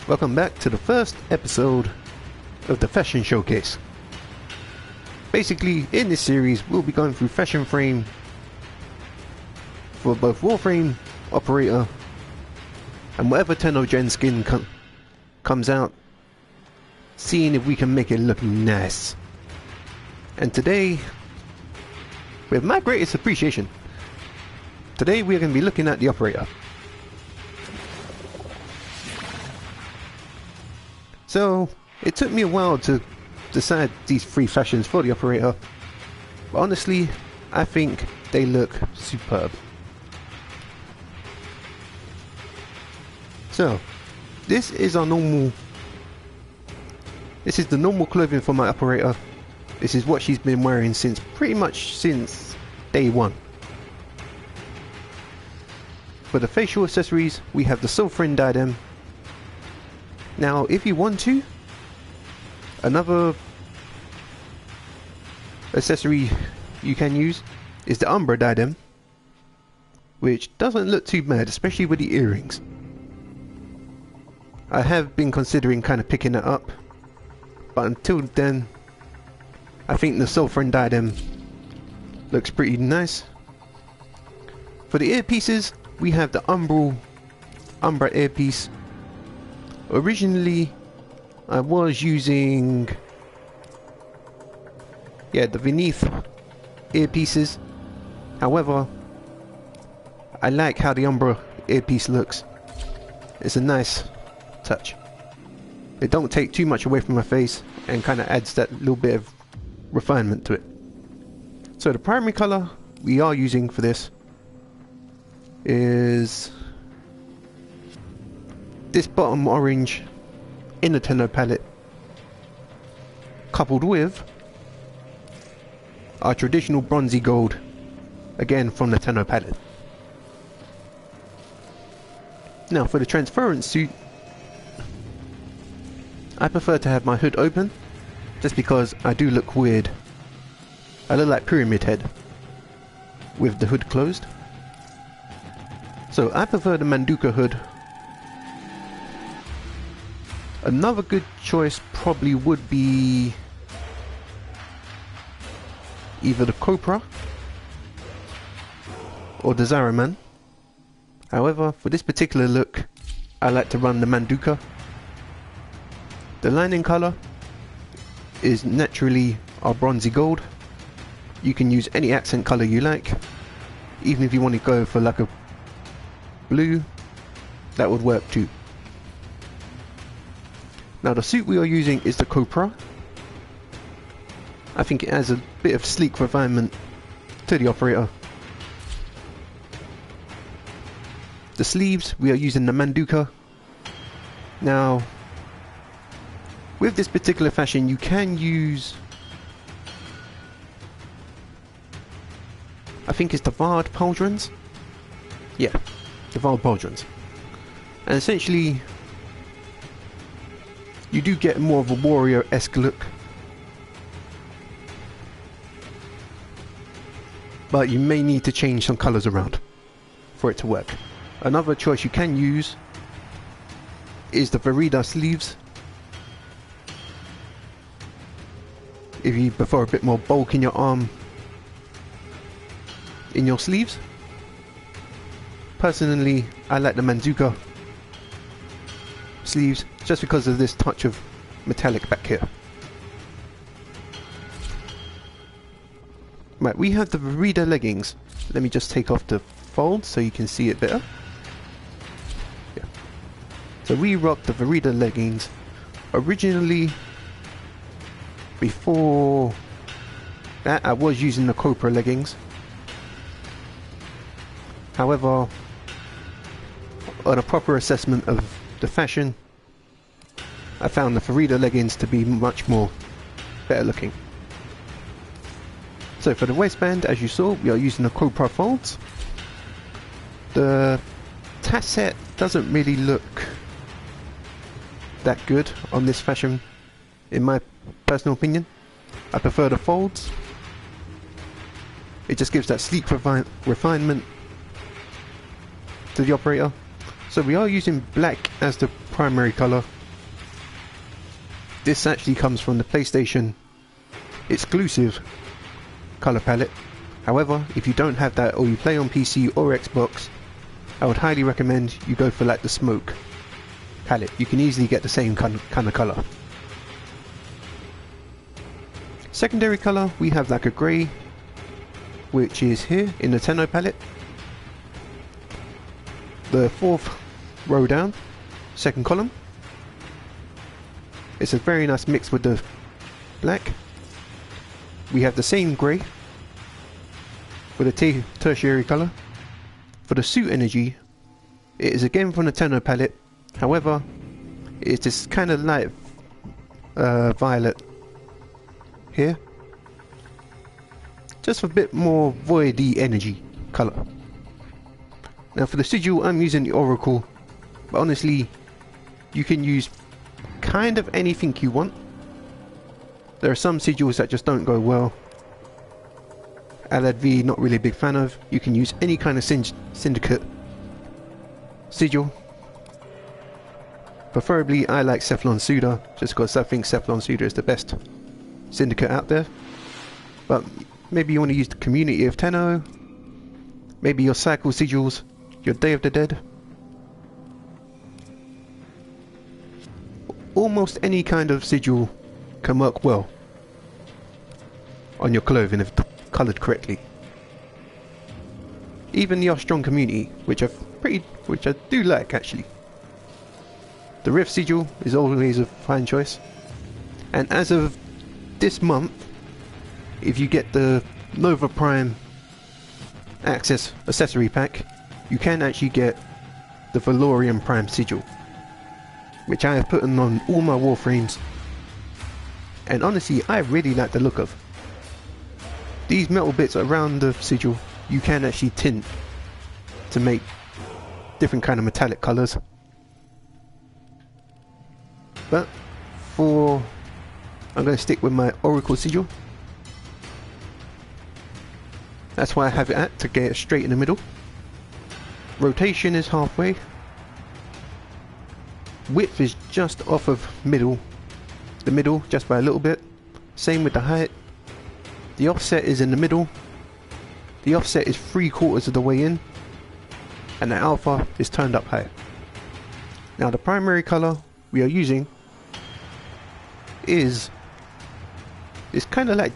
Welcome back to the first episode of the Fashion Showcase. Basically, in this series, we'll be going through Fashion Frame for both Warframe, Operator, and whatever 10th-gen skin comes out, seeing if we can make it look nice. And today, with my greatest appreciation, today we're going to be looking at the Operator. So, it took me a while to decide these three fashions for the Operator, but honestly, I think they look superb. So, this is the normal clothing for my Operator. This is what she's been wearing pretty much since day one. For the facial accessories, we have the Sovereign diadem. Now, if you want to, another accessory you can use is the Umbra diadem, which doesn't look too bad, especially with the earrings. I have been considering kind of picking that up, but until then, I think the Sovereign diadem looks pretty nice. For the earpieces, we have the Umbra earpiece. Originally, I was using the Beneath earpieces. However, I like how the Umbra earpiece looks. It's a nice touch. It don't take too much away from my face and kind of adds that little bit of refinement to it. So the primary color we are using for this is this bottom orange in the tenno palette, coupled with our traditional bronzy gold, again from the tenno palette. Now for the transparent suit, I prefer to have my hood open, just because I do look weird. I look like Pyramid Head with the hood closed. So I prefer the Manduka hood. Another good choice probably would be either the Copra or the Zaraman. However, for this particular look, I like to run the Manduka. The lining color is naturally our bronzy gold. You can use any accent color you like. Even if you want to go for like a blue, that would work too. Now the suit we are using is the Copra. I think it has a bit of sleek refinement to the Operator. The sleeves, we are using the Manduka. Now, with this particular fashion, you can use, I think it's the Vard pauldrons. Yeah, the Vard pauldrons. And essentially, you do get more of a warrior-esque look, but you may need to change some colours around for it to work. Another choice you can use is the Verida sleeves, if you prefer a bit more bulk in your arm, in your sleeves. Personally, I like the Manduka sleeves just because of this touch of metallic back here. Right, we have the Verida leggings. Let me just take off the fold so you can see it better. Yeah. So we rock the Verida leggings. Originally, before that, I was using the Copra leggings. However, on a proper assessment of the fashion, I found the Verida leggings to be much more better looking. So for the waistband, as you saw, we are using the Copra folds. The tasset doesn't really look that good on this fashion, in my personal opinion. I prefer the folds. It just gives that sleek refinement to the Operator. So we are using black as the primary color. This actually comes from the PlayStation exclusive color palette. However, if you don't have that or you play on PC or Xbox, I would highly recommend you go for like the smoke palette. You can easily get the same kind of color. Secondary color, we have like a grey, which is here in the Tenno palette. The fourth row down, second column. It's a very nice mix with the black. We have the same grey with a tertiary color. For the suit energy, it is again from the Tenno palette. However, it's this kind of light violet here. Just a bit more voidy energy color. Now for the sigil, I'm using the Oracle, but honestly, you can use kind of anything you want. There are some sigils that just don't go well. Alad V, not really a big fan of. You can use any kind of syndicate sigil. Preferably, I like Cephalon Suda, just because I think Cephalon Suda is the best syndicate out there. But maybe you want to use the community of Tenno, maybe your cycle sigils, your Day of the Dead. Almost any kind of sigil can work well on your clothing if coloured correctly. Even the Strong community, which I do like actually. The Rift sigil is always a fine choice. And as of this month, if you get the Nova Prime Access accessory pack, you can actually get the Valorian Prime sigil, which I have put on all my Warframes, and honestly I really like the look of. These metal bits around the sigil you can actually tint to make different kind of metallic colours. But I'm going to stick with my Oracle sigil. That's why I have it at, to get it straight in the middle. Rotation is halfway. Width is just off of the middle, just by a little bit. Same with the height. The offset is in the middle. The offset is 3/4 of the way in. And the alpha is turned up high. Now the primary color we are using is kind of like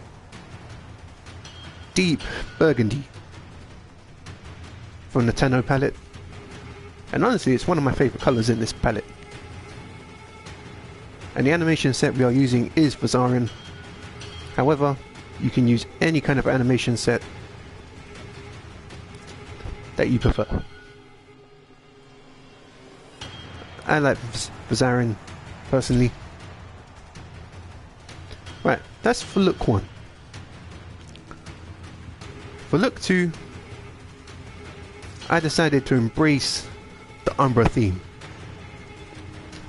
deep burgundy from the Tenno palette. And honestly, it's one of my favorite colors in this palette. And the animation set we are using is Vazarian. However, you can use any kind of animation set that you prefer. I like Vazarian personally. Right, that's for look 1. For look 2, I decided to embrace the Umbra theme.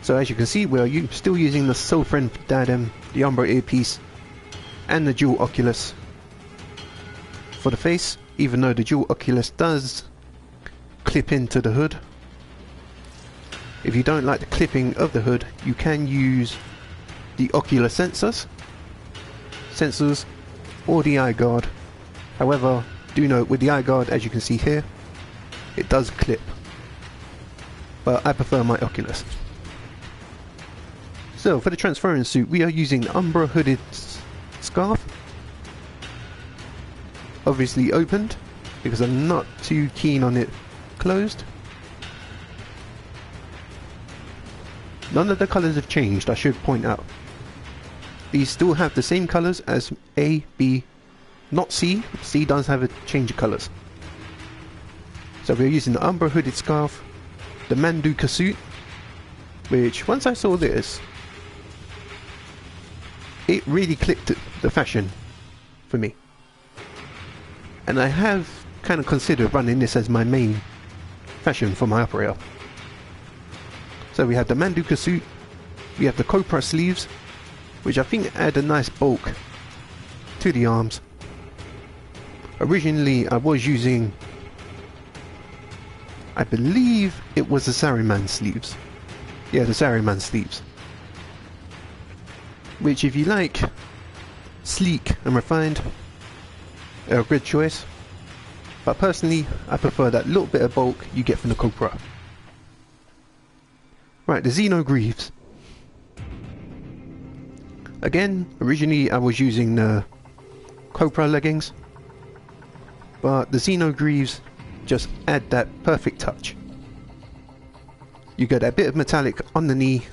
So as you can see, we are still using the Soul Friend diadem, the Umbra earpiece, and the dual Oculus for the face, even though the dual Oculus does clip into the hood. If you don't like the clipping of the hood, you can use the Oculus sensors or the eye guard. However, do note with the eye guard, as you can see here, it does clip, but I prefer my Oculus. So for the transferring suit, we are using the Umbra hooded scarf, obviously opened because I'm not too keen on it closed. None of the colours have changed, I should point out. These still have the same colours as A, B, not C. C does have a change of colours. So we're using the Umbra hooded scarf, the Manduka suit, which once I saw this, it really clicked the fashion for me. And I have kind of considered running this as my main fashion for my operator. So we have the Manduka suit, we have the Copra sleeves, which I think add a nice bulk to the arms. Originally I was using, I believe it was the Saruman sleeves. Yeah, the Saruman sleeves. which if you like sleek and refined, are a good choice. But personally, I prefer that little bit of bulk you get from the Copra. Right, the Xeno Greaves. Again, originally I was using the Copra leggings, but the Xeno Greaves just add that perfect touch. You get that bit of metallic on the knee,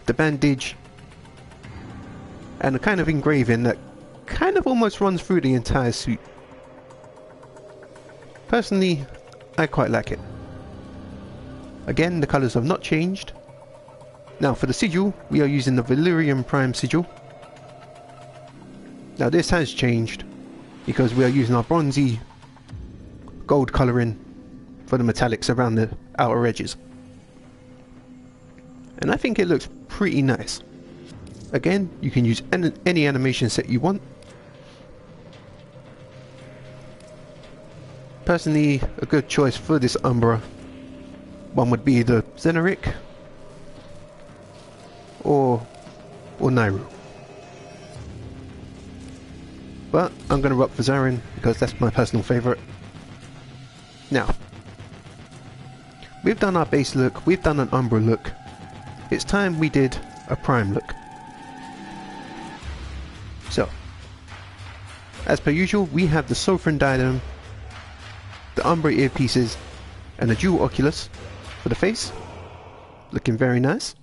the bandage, and a kind of engraving that kind of almost runs through the entire suit. Personally, I quite like it. Again, the colours have not changed. Now for the sigil, we are using the Valyrian Prime sigil. Now this has changed because we are using our bronzy gold colouring for the metallics around the outer edges. And I think it looks pretty nice. Again, you can use any animation set you want. Personally, a good choice for this Umbra one would be the Xenoric or Nairu. But I'm going to opt for Zarin because that's my personal favourite. Now, we've done our base look, we've done an Umbra look. It's time we did a Prime look. So, as per usual, we have the Sovereign Diadem, the Umbra earpieces, and a dual oculus for the face. Looking very nice.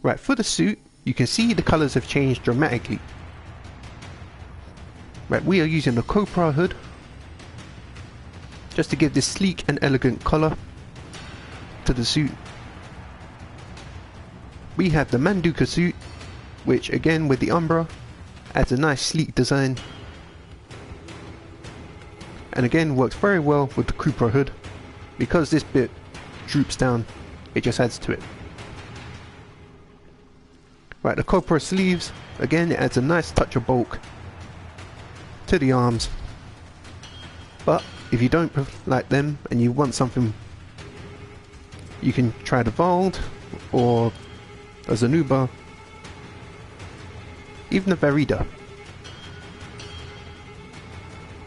Right, for the suit, you can see the colours have changed dramatically. Right, we are using the Copra hood just to give this sleek and elegant collar to the suit. We have the Manduka suit, which again with the Umbra adds a nice sleek design, and again works very well with the Copra hood because this bit droops down, it just adds to it. Right, the Copra sleeves, again it adds a nice touch of bulk to the arms, but if you don't like them and you want something, you can try the Vald or a Zanuba, even the Verida,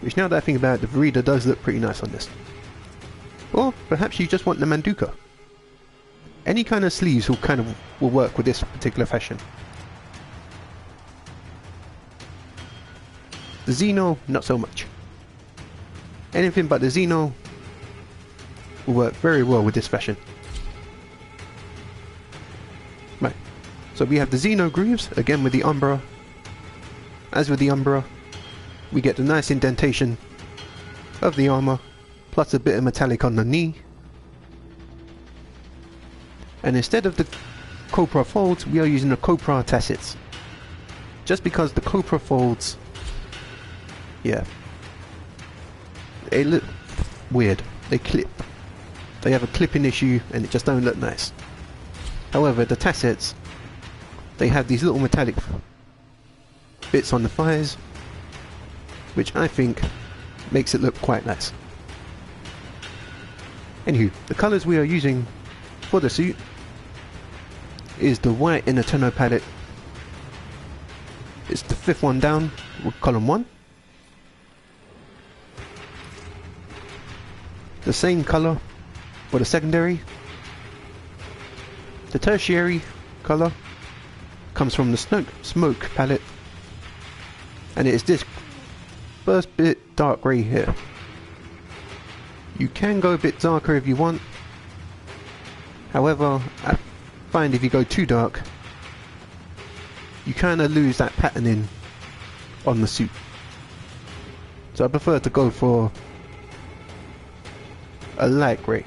which now that I think about it, the Verida does look pretty nice on this. Or perhaps you just want the Manduka. Any kind of sleeves will work with this particular fashion. The Xeno, not so much. Anything but the Xeno will work very well with this fashion. Right, so we have the Xeno Greaves, again with the Umbra. As with the Umbra, we get the nice indentation of the armour, plus a bit of metallic on the knee. And instead of the Copra folds, we are using the Copra tassets. Just because the Copra folds, yeah, they look weird. They clip. They have a clipping issue and it just don't look nice. However, the tassets, they have these little metallic bits on the thighs, which I think makes it look quite nice. Anywho, the colours we are using for the suit is the white in the Tenno palette. It's the 5th one down with column 1. The same colour for the secondary. The tertiary colour comes from the smoke palette, and it is this first bit dark grey here. You can go a bit darker if you want. However, I find if you go too dark, you kind of lose that patterning on the suit. So I prefer to go for a light grey.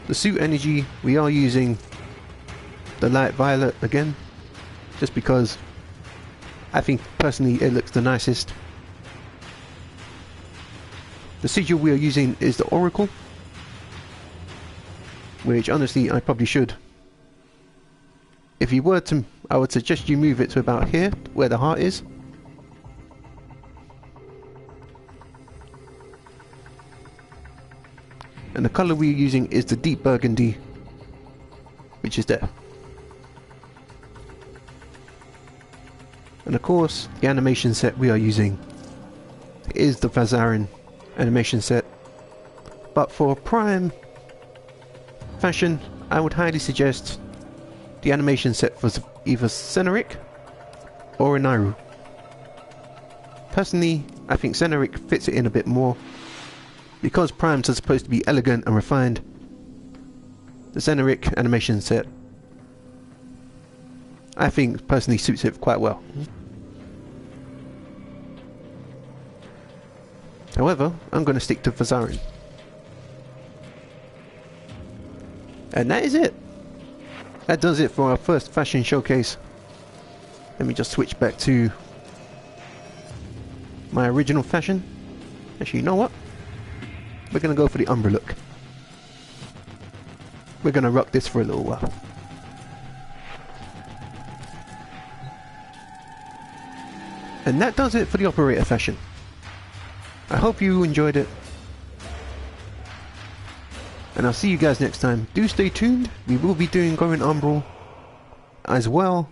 The suit energy, we are using the light violet again, just because I think personally it looks the nicest. The sigil we are using is the Oracle, which honestly I probably should. If you were to, I would suggest you move it to about here, where the heart is. And the colour we are using is the deep burgundy, which is there. And of course, the animation set we are using is the Vazarin animation set. But for prime fashion, I would highly suggest the animation set for either Ceneric or Eniru. Personally, I think Ceneric fits it in a bit more. Because primes are supposed to be elegant and refined, the Ceneric animation set, I think, personally suits it quite well. However, I'm going to stick to Vazarin. And that is it. That does it for our first fashion showcase. Let me just switch back to my original fashion. Actually, you know what? We're going to go for the Umbra look. We're going to rock this for a little while. And that does it for the operator fashion. I hope you enjoyed it. And I'll see you guys next time. Do stay tuned. We will be doing Going Umbral as well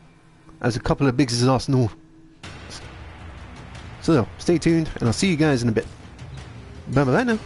as a couple of Biggs' Arsenal. So stay tuned and I'll see you guys in a bit. Bye bye now.